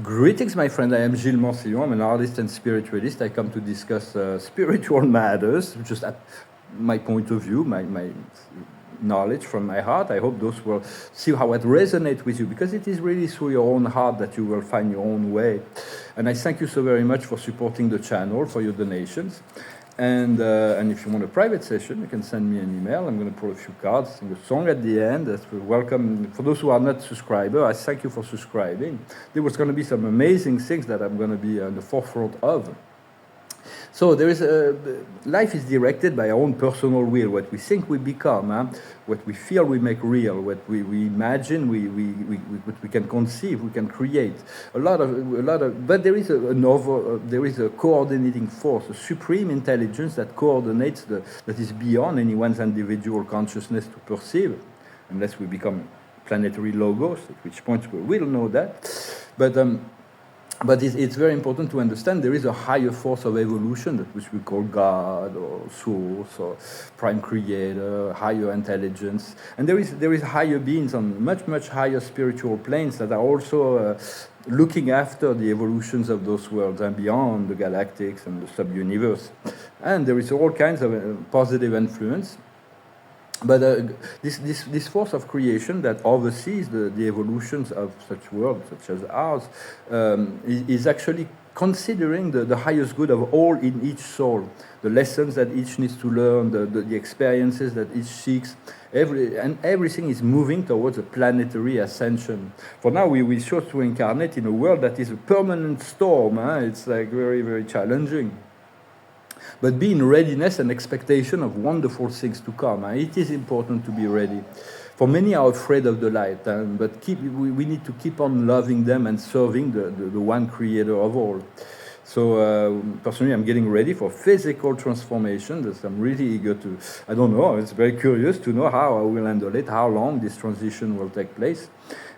Greetings, my friend. I am Gilles Morcillon. I'm an artist and spiritualist. I come to discuss spiritual matters, just at my point of view, my knowledge from my heart. I hope those will see how it resonates with you, because it is really through your own heart that you will find your own way. And I thank you so very much for supporting the channel, for your donations. And if you want a private session, you can send me an email. I'm going to pull a few cards, sing a song at the end. That's welcome. For those who are not subscribers, I thank you for subscribing. There was going to be some amazing things that I'm going to be on the forefront of. So there is life is directed by our own personal will. What we think we become, what we feel we make real, what we imagine, what we can conceive, we can create. But there is there is a coordinating force, a supreme intelligence that coordinates that is beyond anyone's individual consciousness to perceive, unless we become planetary logos, at which point we will know that. But it's very important to understand there is a higher force of evolution, which we call God or Source or Prime Creator, higher intelligence. And there is higher beings on much higher spiritual planes that are also looking after the evolutions of those worlds and beyond the galactics and the sub-universe. And there is all kinds of positive influence. But this force of creation that oversees the evolutions of such worlds, such as ours, is actually considering the highest good of all in each soul, the lessons that each needs to learn, the experiences that each seeks. Everything is moving towards a planetary ascension. For now, we chose to incarnate in a world that is a permanent storm. It's like very challenging. But be in readiness and expectation of wonderful things to come. It is important to be ready. For many are afraid of the light, but we need to keep on loving them and serving the one creator of all. So personally, I'm getting ready for physical transformation. I'm really eager to, I don't know, it's very curious to know how I will handle it, how long this transition will take place.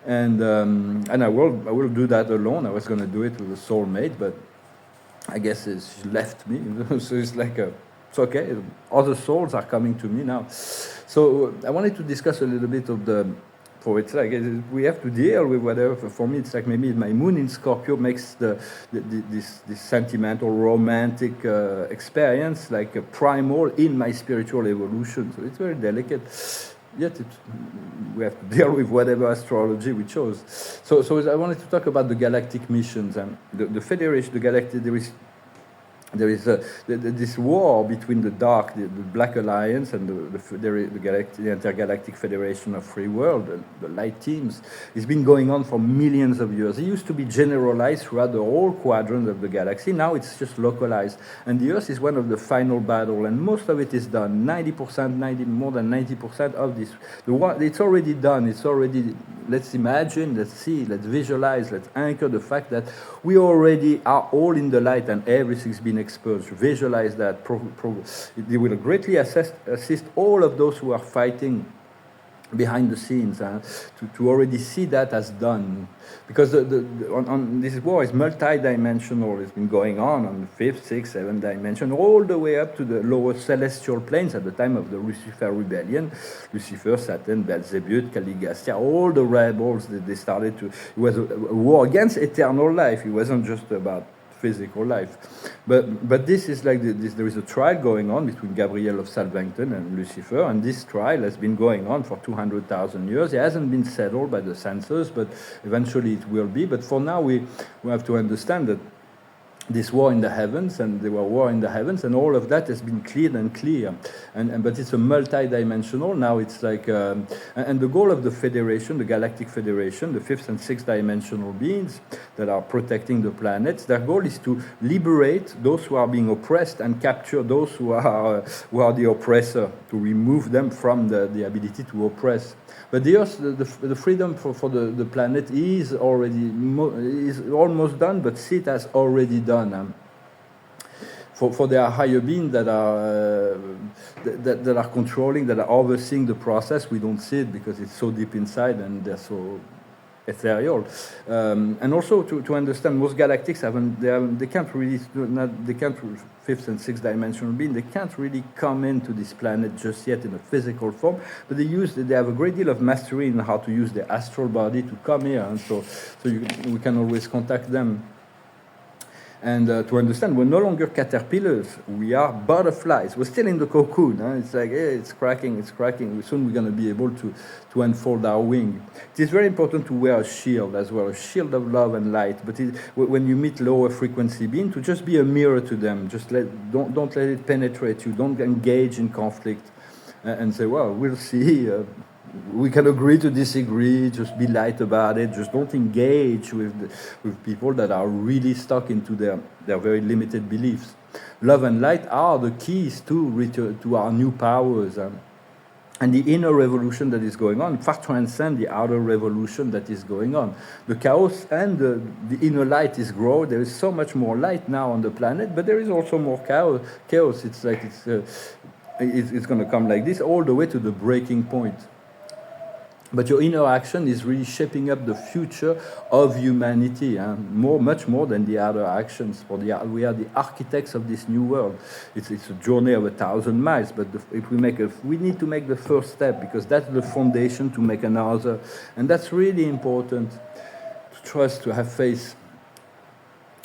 And I will do that alone. I was going to do it with a soulmate, but I guess she left me, so it's like it's okay. Other souls are coming to me now. So I wanted to discuss a little bit of for it's like we have to deal with whatever. For me, it's like maybe my moon in Scorpio makes this sentimental, romantic experience like a primal in my spiritual evolution. So it's very delicate. Yet we have to deal with whatever astrology we chose. So I wanted to talk about the galactic missions and the Federation, the galactic. There is this war between the Black Alliance, and the Intergalactic Federation of Free World, the light teams. It's been going on for millions of years. It used to be generalized throughout the whole quadrant of the galaxy. Now it's just localized. And the Earth is one of the final battle, and most of it is done. More than 90% of this. It's already done. It's already, let's imagine, let's see, let's visualize, let's anchor the fact that we already are all in the light and everything's been exposed. Visualize that. It will greatly assist all of those who are fighting behind the scenes to already see that as done, because this war is multi-dimensional. It's been going on the 5th, 6th, 7th dimension, all the way up to the lower celestial planes at the time of the Lucifer rebellion. Lucifer, Satan, Beelzebub, Caligasta, all the rebels, they started to. It was a war against eternal life. It wasn't just about physical life, but this is like this. There is a trial going on between Gabriel of Salvington and Lucifer, and this trial has been going on for 200,000 years. It hasn't been settled by the censors, but eventually it will be. But for now, we have to understand that this war in the heavens, and there were war in the heavens, and all of that has been cleared and clear. But it's a multi-dimensional. Now it's like, and the goal of the Federation, the Galactic Federation, the 5th and 6th dimensional beings that are protecting the planets, their goal is to liberate those who are being oppressed and capture those who are the oppressor, to remove them from the ability to oppress. But the Earth, the freedom for the planet is almost done, but Sith has already done. For there are higher beings that are controlling, that are overseeing the process. We don't see it because it's so deep inside, and they're so ethereal, and also to understand most galactics they can't really fifth and sixth dimensional being, they can't really come into this planet just yet in a physical form, but they have a great deal of mastery in how to use their astral body to come here, and we can always contact them. And to understand, we're no longer caterpillars, we are butterflies. We're still in the cocoon. It's like, hey, it's cracking. Soon we're going to be able to unfold our wing. It is very important to wear a shield as well, a shield of love and light. But when you meet lower frequency beings, to just be a mirror to them. Just don't let it penetrate you. Don't engage in conflict and say, well, we'll see. We can agree to disagree, just be light about it, just don't engage with people that are really stuck into their very limited beliefs. Love and light are the keys to our new powers. And the inner revolution that is going on far transcends the outer revolution that is going on. The chaos and the inner light is growing. There is so much more light now on the planet, but there is also more chaos. It's like it's going to come like this all the way to the breaking point. But your inner action is really shaping up the future of humanity, much more than the other actions. We are the architects of this new world. It's a journey of 1,000 miles, but we need to make the first step, because that's the foundation to make another. And that's really important, to trust, to have faith.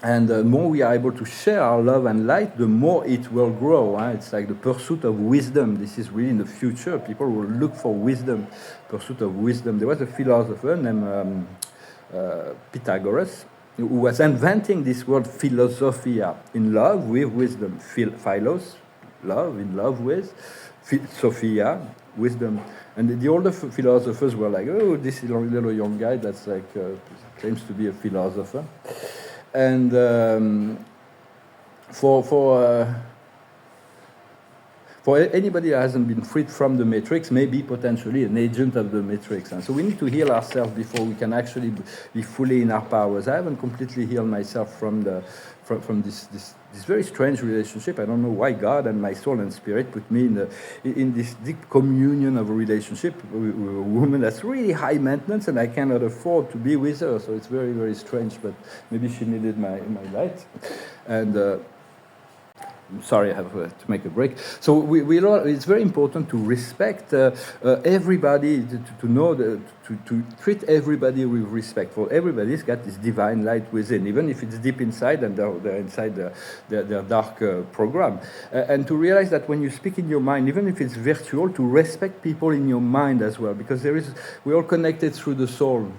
And the more we are able to share our love and light, the more it will grow. It's like the pursuit of wisdom. This is really in the future. People will look for wisdom, pursuit of wisdom. There was a philosopher named Pythagoras, who was inventing this word philosophia, in love with wisdom. Philos, love, in love with. Sophia, wisdom. And the older philosophers were like, oh, this little young guy that's like claims to be a philosopher. And for anybody that hasn't been freed from the matrix, may be potentially an agent of the matrix. And so we need to heal ourselves before we can actually be fully in our powers. I haven't completely healed myself from this very strange relationship. I don't know why God and my soul and spirit put me in this deep communion of a relationship with a woman that's really high maintenance, and I cannot afford to be with her. So it's very, very strange, but maybe she needed my light. And I'm sorry, I have to make a break. So it's very important to respect everybody, to know, to treat everybody with respect. For everybody's got this divine light within, even if it's deep inside and they're inside their dark program. And to realize that when you speak in your mind, even if it's virtual, to respect people in your mind as well, because we're all connected through the soul.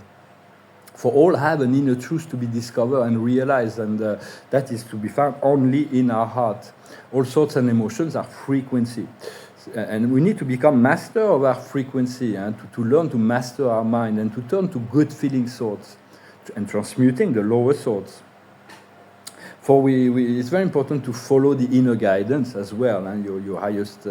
For all have an inner truth to be discovered and realized, and that is to be found only in our heart. All thoughts and emotions are frequency. And we need to become master of our frequency, and to learn to master our mind and to turn to good feeling thoughts and transmuting the lower thoughts. For it's very important to follow the inner guidance as well, and your highest...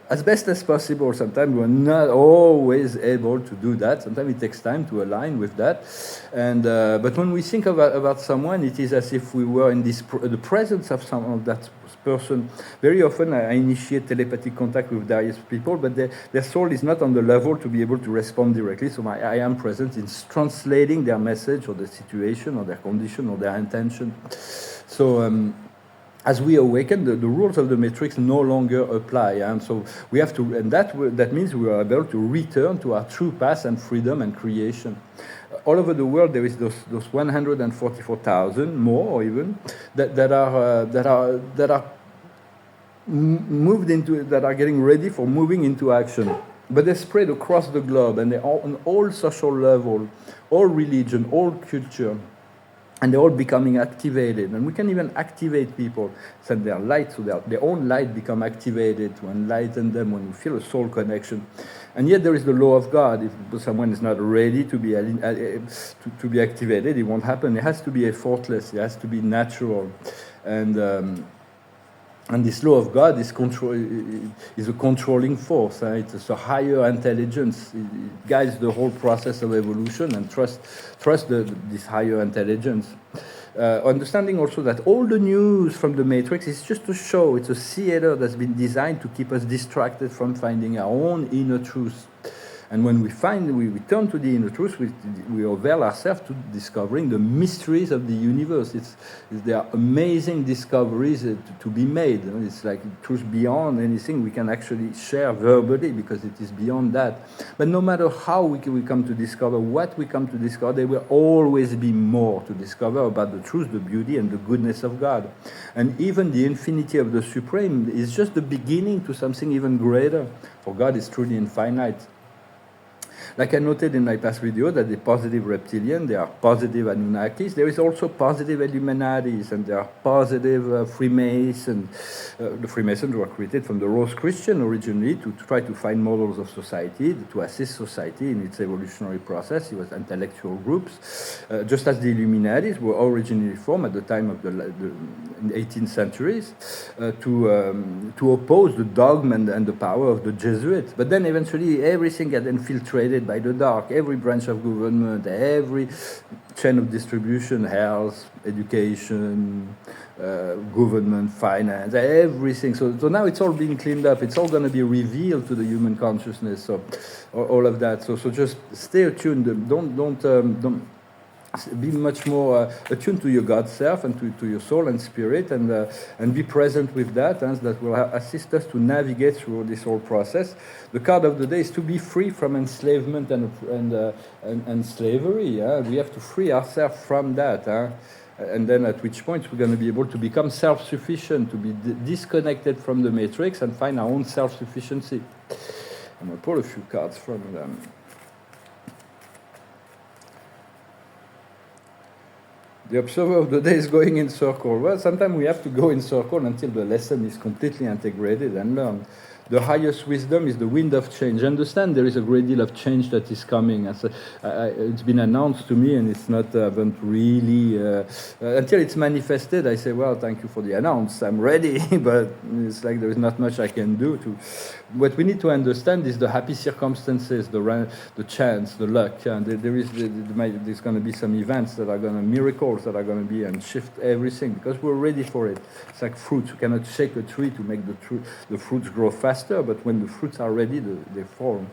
as best as possible. Sometimes we're not always able to do that. Sometimes it takes time to align with that. And but when we think about someone, it is as if we were in the presence of that person. Very often I initiate telepathic contact with various people, but their soul is not on the level to be able to respond directly. So I am present in translating their message or the situation or their condition or their intention. So as we awaken, the rules of the matrix no longer apply, and so we have to, and that means we are able to return to our true path and freedom and creation. All over the world, there is those 144,000 more, or even that are moved into, that are getting ready for moving into action. But they're spread across the globe, and they're on all social level, all religion, all culture. And they're all becoming activated. And we can even activate people, send their light, so their own light become activated to enlighten them when we feel a soul connection. And yet there is the law of God. If someone is not ready to be activated, it won't happen. It has to be effortless. It has to be natural. And this law of God is a controlling force. It's a higher intelligence. It guides the whole process of evolution, and trust this higher intelligence. Understanding also that all the news from the Matrix is just a show. It's a theater that's been designed to keep us distracted from finding our own inner truth. And when we turn to the inner truth, we avail ourselves to discovering the mysteries of the universe. There are amazing discoveries to be made. It's like truth beyond anything we can actually share verbally, because it is beyond that. But no matter how we come to discover what we come to discover, there will always be more to discover about the truth, the beauty, and the goodness of God. And even the infinity of the Supreme is just the beginning to something even greater. For God is truly infinite. Like I noted in my past video, that the positive reptilian, there are positive Anunnakis, there is also positive Illuminatis, and there are positive Freemasons. The Freemasons were created from the Rose Christian originally to try to find models of society, to assist society in its evolutionary process. It was intellectual groups, just as the Illuminatis were originally formed at the time of in the 18th centuries to oppose the dogma and the power of the Jesuits. But then eventually everything got infiltrated by the dark. Every branch of government, every chain of distribution, health, education, government, finance, everything. So now it's all being cleaned up. It's all going to be revealed to the human consciousness. So all of that. So just stay attuned. Don't be much more attuned to your God self and to your soul and spirit, and be present with that, and that will assist us to navigate through this whole process. The card of the day is to be free from enslavement and slavery. We have to free ourselves from that. And then at which point we're going to be able to become self-sufficient, to be disconnected from the matrix and find our own self-sufficiency. I'm going to pull a few cards from them. The observer of the day is going in circle. Well, sometimes we have to go in circle until the lesson is completely integrated and learned. The highest wisdom is the wind of change. Understand there is a great deal of change that is coming. It's been announced to me, and it's not haven't really until it's manifested. I say, well, thank you for the announce. I'm ready, but it's like there is not much I can do. What we need to understand is the happy circumstances, the chance, the luck. And there's going to be some events that are going to miracles that are going to be and shift everything, because we're ready for it. It's like fruits. You cannot shake a tree to make the fruits grow fast. But when the fruits are ready, they form.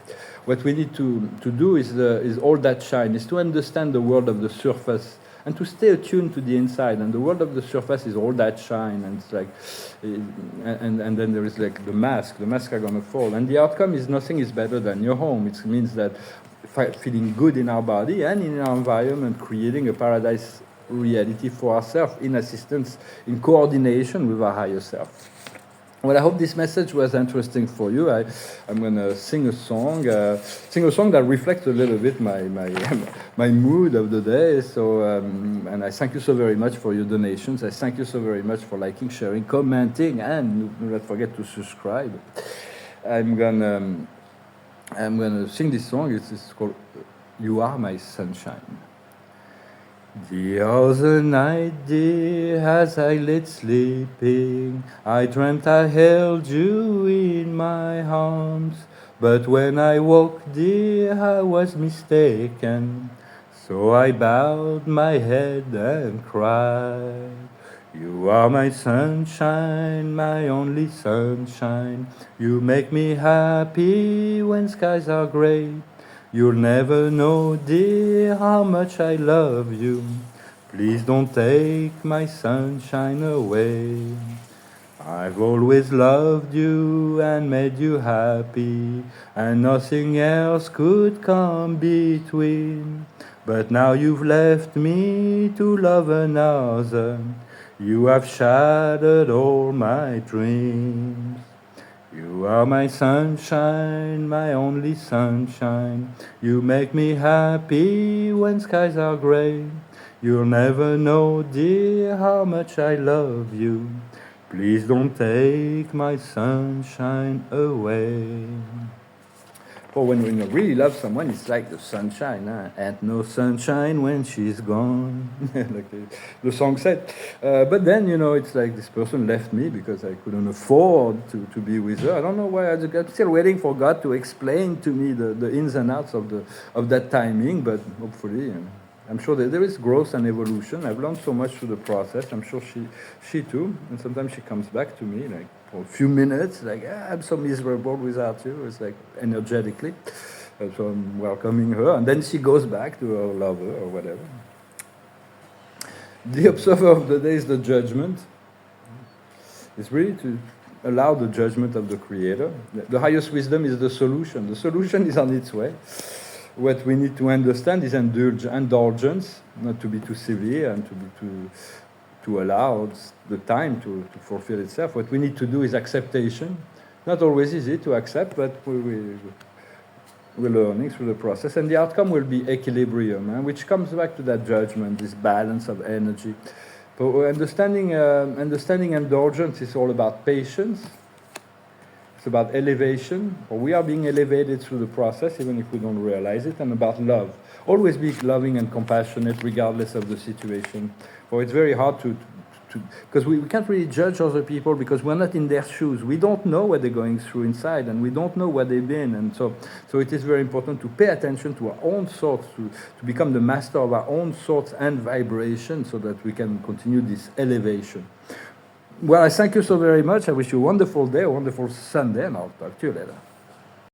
What we need to do is all that shine, is to understand the world of the surface and to stay attuned to the inside. And the world of the surface is all that shine, and it's like, and then there is like the mask. The masks are going to fall, and the outcome is nothing is better than your home. It means that feeling good in our body and in our environment, creating a paradise reality for ourselves in assistance, in coordination with our higher self. Well, I hope this message was interesting for you. I'm going to sing a song that reflects a little bit my mood of the day. So, and I thank you so very much for your donations. I thank you so very much for liking, sharing, commenting, and do not forget to subscribe. I'm gonna sing this song. It's called "You Are My Sunshine." The other night, dear, as I lay sleeping, I dreamt I held you in my arms. But when I woke, dear, I was mistaken. So I bowed my head and cried. You are my sunshine, my only sunshine. You make me happy when skies are gray. You'll never know, dear, how much I love you. Please don't take my sunshine away. I've always loved you and made you happy, and nothing else could come between. But now you've left me to love another. You have shattered all my dreams. You are my sunshine, my only sunshine. You make me happy when skies are gray. You'll never know, dear, how much I love you. Please don't take my sunshine away. For when you really love someone, it's like the sunshine. And no sunshine when she's gone, like the song said. But then, it's like this person left me because I couldn't afford to be with her. I don't know why. I'm still waiting for God to explain to me the ins and outs of that timing. But hopefully, I'm sure that there is growth and evolution. I've learned so much through the process. I'm sure she too. And sometimes she comes back to me like for a few minutes, like, I'm so miserable without you. It's like energetically. So I'm welcoming her, and then she goes back to her lover or whatever. The observer of the day is the judgment. It's really to allow the judgment of the Creator. The highest wisdom is the solution. The solution is on its way. What we need to understand is indulgence, not to be too severe and to allow the time to fulfill itself. What we need to do is acceptation. Not always easy to accept, but we're learning through the process. And the outcome will be equilibrium, which comes back to that judgment, this balance of energy. But understanding indulgence is all about patience. It's about elevation, or we are being elevated through the process, even if we don't realize it, and about love. Always be loving and compassionate, regardless of the situation. For it's very hard because we can't really judge other people because we're not in their shoes. We don't know what they're going through inside, and we don't know where they've been. And so it is very important to pay attention to our own thoughts, to become the master of our own thoughts and vibration, so that we can continue this elevation. Well, I thank you so very much. I wish you a wonderful day, a wonderful Sunday, and I'll talk to you later.